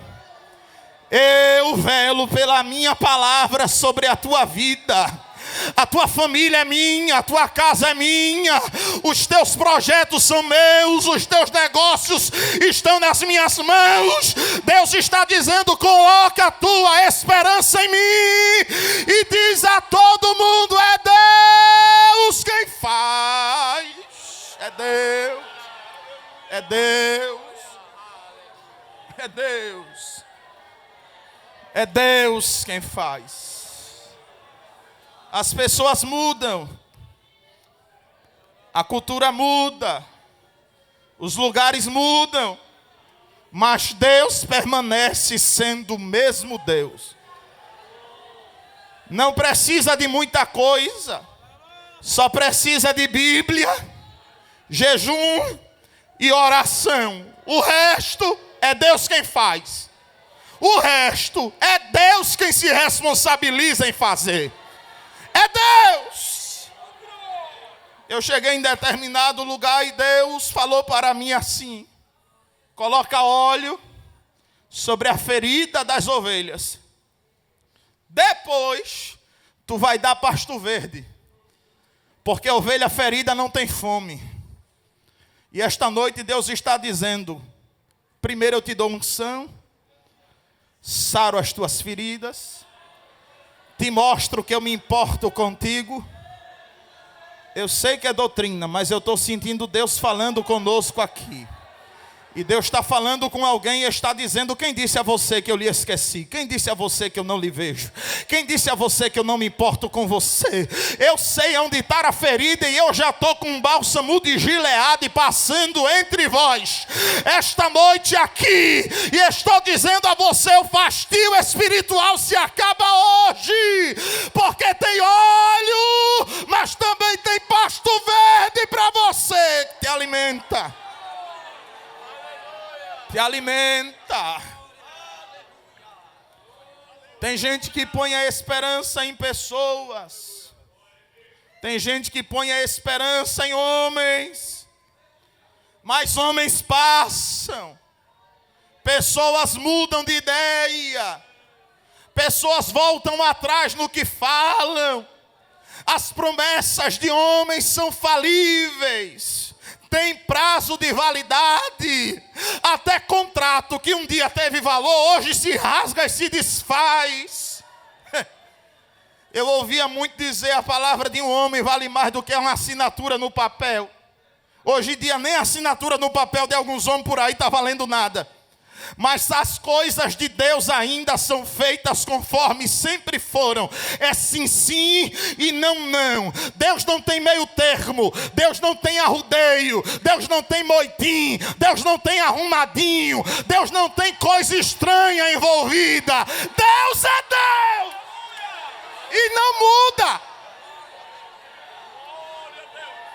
eu velo pela minha palavra sobre a tua vida. A tua família é minha, a tua casa é minha, os teus projetos são meus, os teus negócios estão nas minhas mãos. Deus está dizendo: coloca a tua esperança em mim. E diz a todo mundo: é Deus quem faz. É Deus, é Deus, é Deus, é Deus quem faz. As pessoas mudam, a cultura muda, os lugares mudam, mas Deus permanece sendo o mesmo Deus. Não precisa de muita coisa, só precisa de Bíblia, jejum e oração. O resto é Deus quem faz. O resto é Deus quem se responsabiliza em fazer. É Deus. Eu cheguei em determinado lugar e Deus falou para mim assim: coloca óleo sobre a ferida das ovelhas. Depois, tu vai dar pasto verde. Porque a ovelha ferida não tem fome. E esta noite Deus está dizendo: primeiro eu te dou unção, saro as tuas feridas, te mostro que eu me importo contigo. Eu sei que é doutrina, mas eu estou sentindo Deus falando conosco aqui. E Deus está falando com alguém e está dizendo: quem disse a você que eu lhe esqueci? Quem disse a você que eu não lhe vejo? Quem disse a você que eu não me importo com você? Eu sei onde está a ferida e eu já estou com um bálsamo de Gileade passando entre vós esta noite aqui. E estou dizendo a você: o fastio espiritual se acaba hoje. Porque tem óleo, mas também tem pasto verde para você que te alimenta. Te alimenta. Tem gente que põe a esperança em pessoas. Tem gente que põe a esperança em homens. Mas homens passam. Pessoas mudam de ideia. Pessoas voltam atrás no que falam. As promessas de homens são falíveis. Tem prazo de validade. Até contrato que um dia teve valor, hoje se rasga e se desfaz. Eu ouvia muito dizer: a palavra de um homem vale mais do que uma assinatura no papel. Hoje em dia nem a assinatura no papel de alguns homens por aí está valendo nada. Mas as coisas de Deus ainda são feitas conforme sempre foram. É sim, sim e não, não. Deus não tem meio termo. Deus não tem arrudeio. Deus não tem moitim. Deus não tem arrumadinho. Deus não tem coisa estranha envolvida. Deus é Deus. E não muda.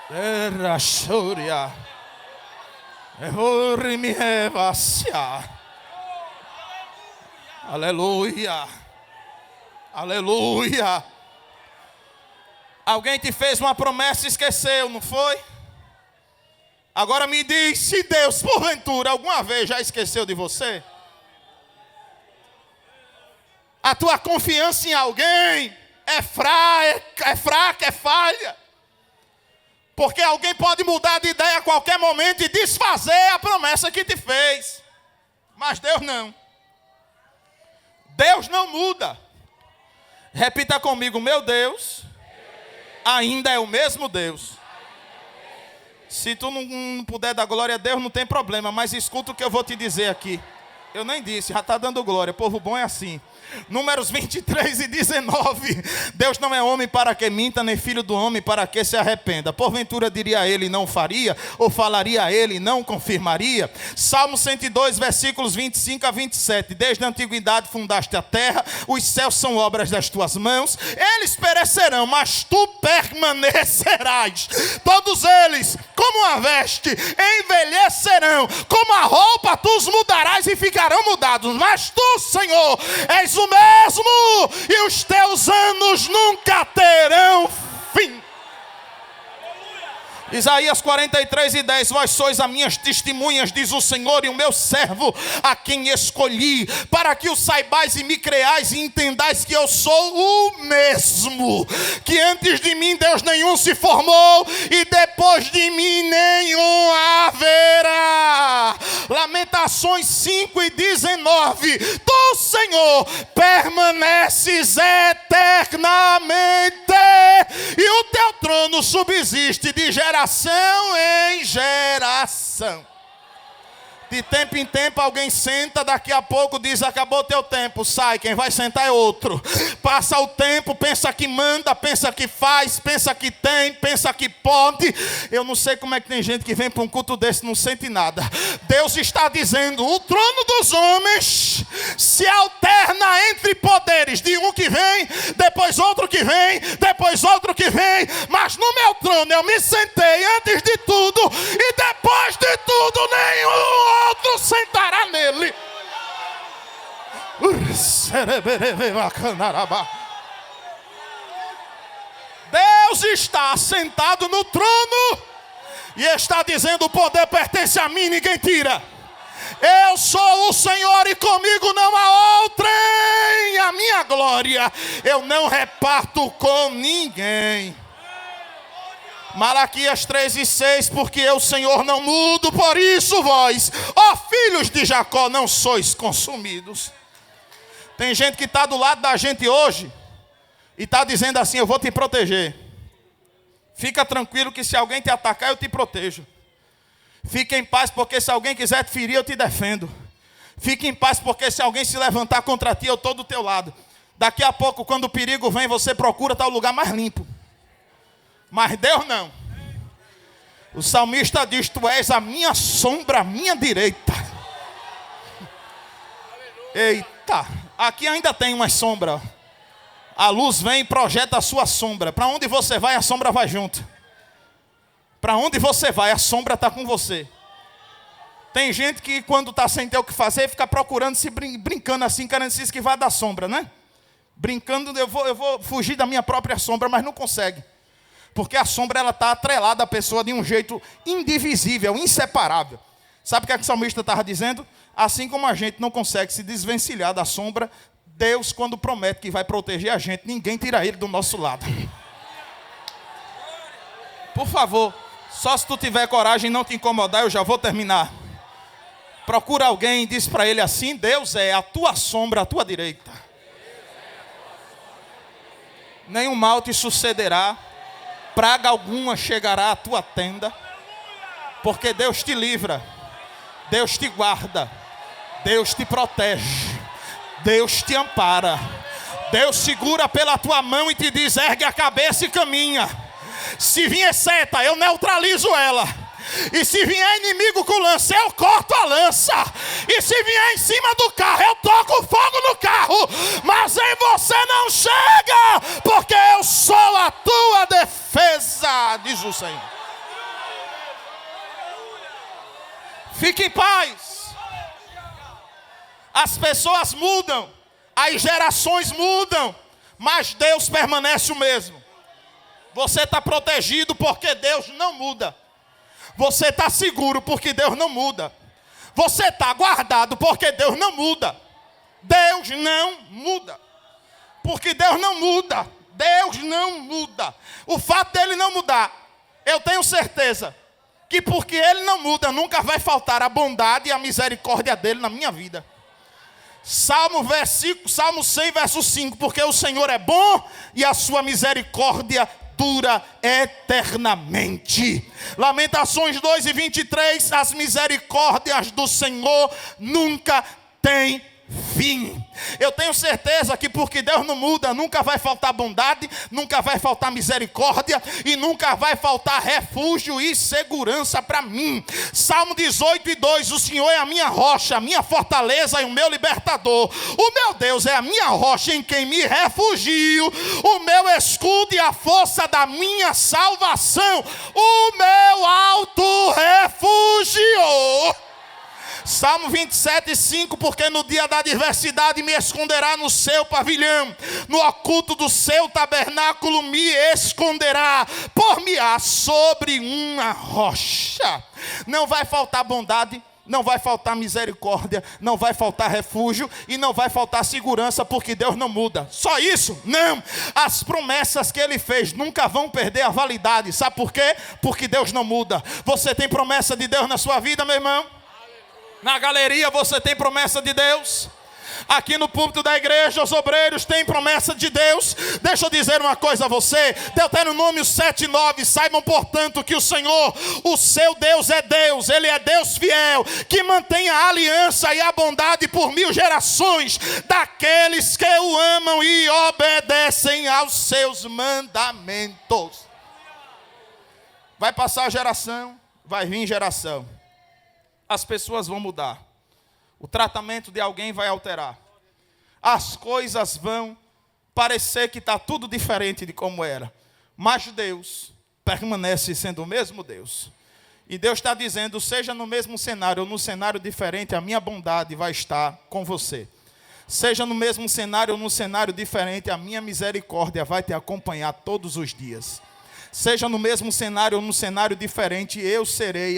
Terra Shúria. Aleluia. Aleluia. Alguém te fez uma promessa e esqueceu, não foi? Agora me diz, se Deus porventura alguma vez já esqueceu de você? A tua confiança em alguém é fraca, é falha. Porque alguém pode mudar de ideia a qualquer momento e desfazer a promessa que te fez. Mas Deus não. Deus não muda. Repita comigo: meu Deus ainda é o mesmo Deus. Se tu não puder dar glória a Deus, não tem problema. Mas escuta o que eu vou te dizer aqui. Eu nem disse, já está dando glória. Povo bom é assim. Números 23 e 19. Deus não é homem para que minta, nem filho do homem para que se arrependa. Porventura diria ele e não faria, ou falaria a ele e não confirmaria? Salmo 102, versículos 25 a 27. Desde a antiguidade fundaste a terra, os céus são obras das tuas mãos. Eles perecerão, mas tu permanecerás. Todos eles, como a veste, envelhecerão. Como a roupa, tu os mudarás e ficarão mudados. Mas tu, Senhor, és o mesmo, e os teus anos nunca terão fim. Isaías 43 e 10. Vós sois as minhas testemunhas, diz o Senhor, e o meu servo, a quem escolhi, para que o saibais e me creais e entendais que eu sou o mesmo, que antes de mim Deus nenhum se formou, e depois de mim nenhum haverá. Lamentações 5 e 19. Tu, Senhor, permaneces eternamente, e o teu trono subsiste de geração em geração. De tempo em tempo alguém senta, daqui a pouco diz: acabou teu tempo, sai, quem vai sentar é outro. Passa o tempo, pensa que manda, pensa que faz, pensa que tem, pensa que pode. Eu não sei como é que tem gente que vem para um culto desse e não sente nada. Deus está dizendo: o trono dos homens se alterna entre poderes, de um que vem, depois outro que vem, depois outro que vem, mas no meu trono eu me sentei antes de tudo, e depois de tudo nenhum outro sentará nele. Deus está sentado no trono e está dizendo: o poder pertence a mim, ninguém tira. Eu sou o Senhor e comigo não há outrem. A minha glória eu não reparto com ninguém. Malaquias 3:6, porque eu, Senhor, não mudo, por isso vós, ó filhos de Jacó, não sois consumidos. Tem gente que está do lado da gente hoje e está dizendo assim: eu vou te proteger. Fica tranquilo que se alguém te atacar, eu te protejo. Fique em paz, porque se alguém quiser te ferir, eu te defendo. Fique em paz, porque se alguém se levantar contra ti, eu estou do teu lado. Daqui a pouco, quando o perigo vem, você procura estar o lugar mais limpo. Mas Deus não. O salmista diz: tu és a minha sombra, a minha direita. Eita, aqui ainda tem uma sombra. A luz vem e projeta a sua sombra. Para onde você vai, a sombra vai junto. Para onde você vai, a sombra está com você. Tem gente que quando está sem ter o que fazer, fica procurando, se brincando assim, querendo se esquivar da sombra, né? Brincando, eu vou fugir da minha própria sombra, mas não consegue. Porque a sombra está atrelada à pessoa de um jeito indivisível, inseparável. Sabe o que o salmista estava dizendo? Assim como a gente não consegue se desvencilhar da sombra, Deus, quando promete que vai proteger a gente, ninguém tira ele do nosso lado. Por favor, só se tu tiver coragem de não te incomodar, eu já vou terminar. Procura alguém e diz para ele assim: Deus é a tua sombra, a tua direita. Nenhum mal te sucederá, praga alguma chegará à tua tenda, porque Deus te livra, Deus te guarda, Deus te protege, Deus te ampara. Deus segura pela tua mão e te diz: ergue a cabeça e caminha. Se vier seta, eu neutralizo ela. E se vier inimigo com lança, eu corto a lança. E se vier em cima do carro, eu toco fogo no carro. Mas em você não chega, porque eu sou a tua defesa, diz o Senhor. Fique em paz. As pessoas mudam, as gerações mudam, mas Deus permanece o mesmo. Você está protegido porque Deus não muda. Você está seguro porque Deus não muda. Você está guardado porque Deus não muda. Deus não muda. Porque Deus não muda. Deus não muda. O fato dele não mudar, eu tenho certeza que porque ele não muda, nunca vai faltar a bondade e a misericórdia dele na minha vida. Salmo 100, verso 5, porque o Senhor é bom e a sua misericórdia dura eternamente. Lamentações 2:23, as misericórdias do Senhor nunca têm fim. Eu tenho certeza que porque Deus não muda, nunca vai faltar bondade, nunca vai faltar misericórdia e nunca vai faltar refúgio e segurança para mim. Salmo 18:2, o Senhor é a minha rocha, a minha fortaleza e o meu libertador. O meu Deus é a minha rocha em quem me refugio, o meu escudo e a força da minha salvação, o meu alto refúgio. Salmo 27:5, porque no dia da adversidade me esconderá no seu pavilhão, no oculto do seu tabernáculo me esconderá, por-me-á sobre uma rocha. Não vai faltar bondade, não vai faltar misericórdia, não vai faltar refúgio e não vai faltar segurança, porque Deus não muda. Só isso? Não. As promessas que Ele fez nunca vão perder a validade. Sabe por quê? Porque Deus não muda. Você tem promessa de Deus na sua vida, meu irmão? Na galeria você tem promessa de Deus. Aqui no púlpito da igreja, os obreiros têm promessa de Deus. Deixa eu dizer uma coisa a você. Deuteronômio 7:9. Saibam, portanto, que o Senhor, o seu Deus é Deus. Ele é Deus fiel, que mantém a aliança e a bondade por 1000 gerações daqueles que o amam e obedecem aos seus mandamentos. Vai passar geração, vai vir geração. As pessoas vão mudar. O tratamento de alguém vai alterar. As coisas vão parecer que está tudo diferente de como era. Mas Deus permanece sendo o mesmo Deus. E Deus está dizendo, seja no mesmo cenário ou no cenário diferente, a minha bondade vai estar com você. Seja no mesmo cenário ou num cenário diferente, a minha misericórdia vai te acompanhar todos os dias. Seja no mesmo cenário ou num cenário diferente, eu serei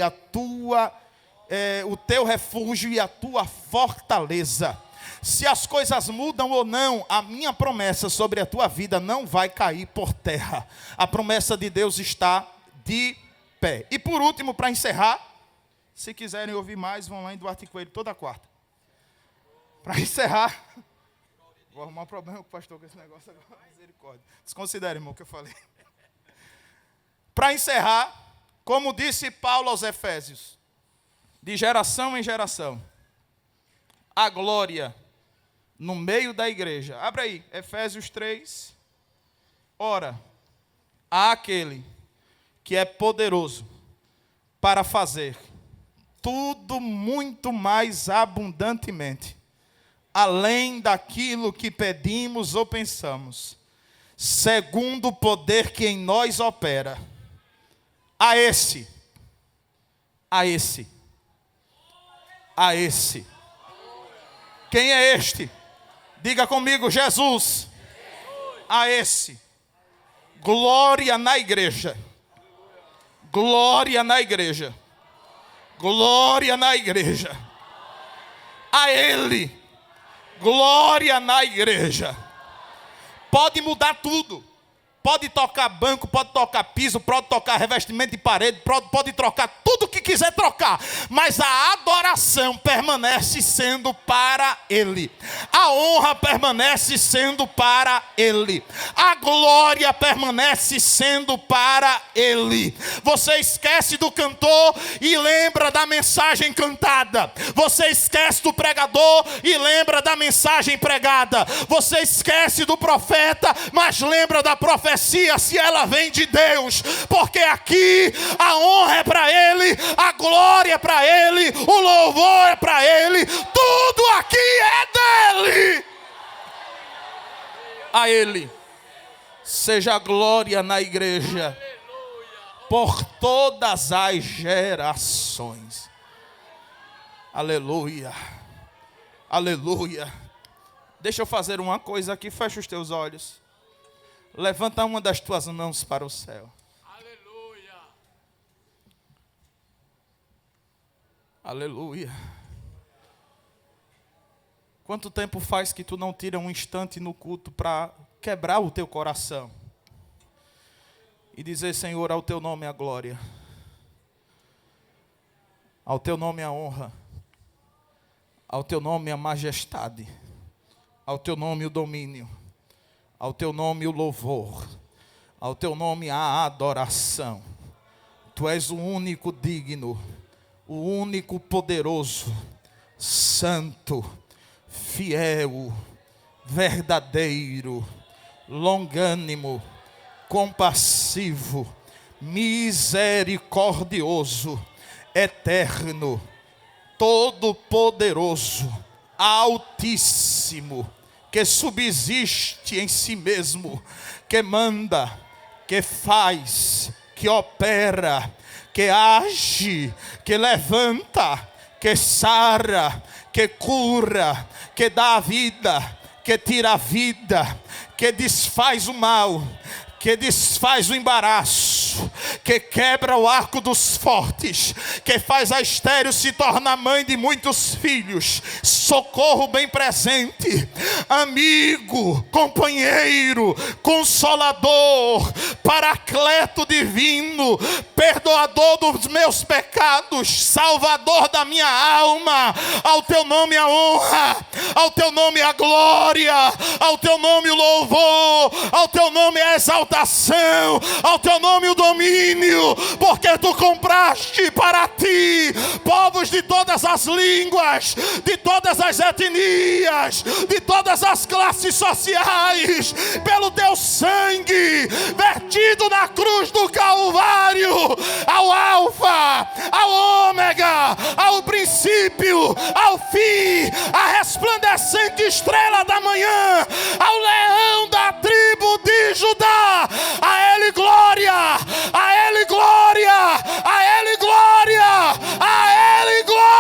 o teu refúgio e a tua fortaleza. Se as coisas mudam ou não, a minha promessa sobre a tua vida não vai cair por terra. A promessa de Deus está de pé. E por último, para encerrar, se quiserem ouvir mais, vão lá em Duarte Coelho toda quarta. Para encerrar, vou arrumar um problema com o pastor com esse negócio agora. Misericórdia. Desconsidere, irmão, o que eu falei. Para encerrar, como disse Paulo aos Efésios, de geração em geração, a glória no meio da igreja. Abra aí, Efésios 3. Ora, há aquele que é poderoso para fazer tudo muito mais abundantemente, além daquilo que pedimos ou pensamos, segundo o poder que em nós opera. A esse. Quem é este? Diga comigo, Jesus. A esse. Glória na igreja. Glória na igreja. Glória na igreja. A Ele. Glória na igreja. Pode mudar tudo. Pode tocar banco, pode tocar piso, pode tocar revestimento de parede, pode trocar tudo o que quiser trocar. Mas a adoração permanece sendo para Ele. A honra permanece sendo para Ele. A glória permanece sendo para Ele. Você esquece do cantor e lembra da mensagem cantada. Você esquece do pregador e lembra da mensagem pregada. Você esquece do profeta, mas lembra da profecia, se ela vem de Deus, porque aqui a honra é para Ele, a glória é para Ele, o louvor é para Ele, tudo aqui é dele. A Ele seja a glória na igreja por todas as gerações. Aleluia, aleluia. Deixa eu fazer uma coisa aqui, fecha os teus olhos. Levanta uma das tuas mãos para o céu. Aleluia. Aleluia. Quanto tempo faz que tu não tira um instante no culto para quebrar o teu coração e dizer: Senhor, ao teu nome a glória, ao teu nome a honra, ao teu nome a majestade, ao teu nome o domínio, ao teu nome o louvor, ao teu nome a adoração. Tu és o único digno, o único poderoso, santo, fiel, verdadeiro, longânimo, compassivo, misericordioso, eterno, todo-poderoso, altíssimo, que subsiste em si mesmo, que manda, que faz, que opera, que age, que levanta, que sara, que cura, que dá a vida, que tira a vida, que desfaz o mal, que desfaz o embaraço, que quebra o arco dos fortes, que faz a estéril se tornar mãe de muitos filhos, socorro bem presente, amigo, companheiro, consolador, paracleto divino, perdoador dos meus pecados, salvador da minha alma. Ao teu nome a honra, ao teu nome a glória, ao teu nome o louvor, ao teu nome a exaltação, ao teu nome o domínio, porque tu compraste para ti povos de todas as línguas, de todas as etnias, de todas as classes sociais, pelo teu sangue vertido na cruz do Calvário, ao Alfa, ao Ômega, ao princípio, ao fim, a resplandecente estrela da manhã, ao leão da tribo de Judá. A Ele glória, a Ele glória, a Ele glória, a Ele glória.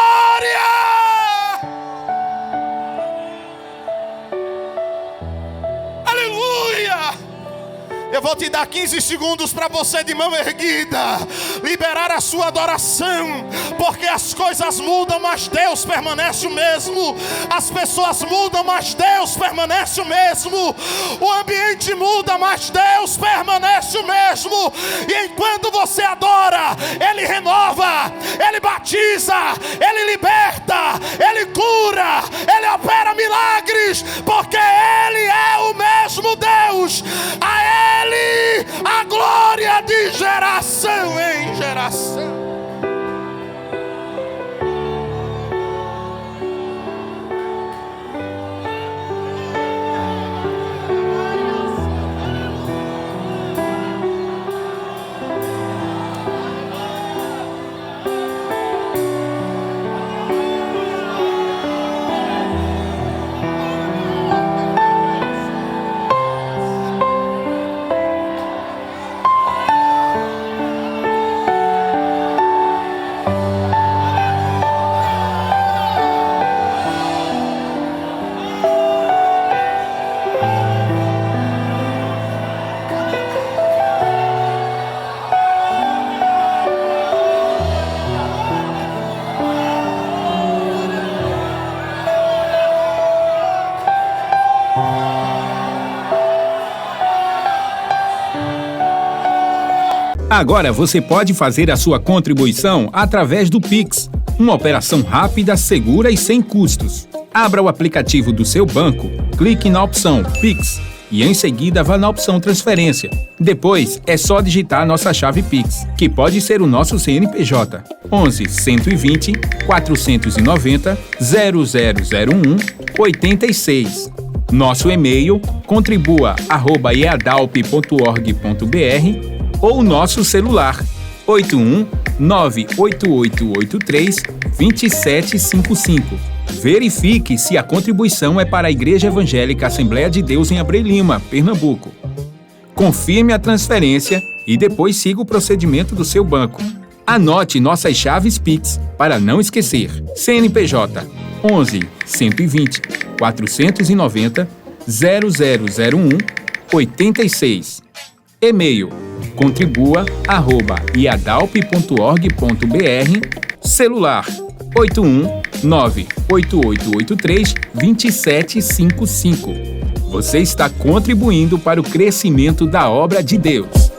Eu vou te dar 15 segundos para você, de mão erguida, liberar a sua adoração, porque as coisas mudam, mas Deus permanece o mesmo. As pessoas mudam, mas Deus permanece o mesmo. O ambiente muda, mas Deus permanece o mesmo. E enquanto você adora, Ele renova, Ele batiza, Ele liberta, Ele cura, Ele opera milagres, porque Ele é o mesmo Deus. A Ele a glória de geração em geração. Agora você pode fazer a sua contribuição através do Pix, uma operação rápida, segura e sem custos. Abra o aplicativo do seu banco, clique na opção Pix e em seguida vá na opção Transferência. Depois é só digitar nossa chave Pix, que pode ser o nosso CNPJ 11 120 490 0001 86. Nosso e-mail contribua@eadalp.org.br ou nosso celular 81 98883 2755. Verifique se a contribuição é para a Igreja Evangélica Assembleia de Deus em Abreu Lima, Pernambuco. Confirme a transferência e depois siga o procedimento do seu banco. Anote nossas chaves Pix para não esquecer. CNPJ 11 120 490 0001 86. E-mail contribua@iadalp.org.br. Celular 81 98883 2755. Você está contribuindo para o crescimento da obra de Deus.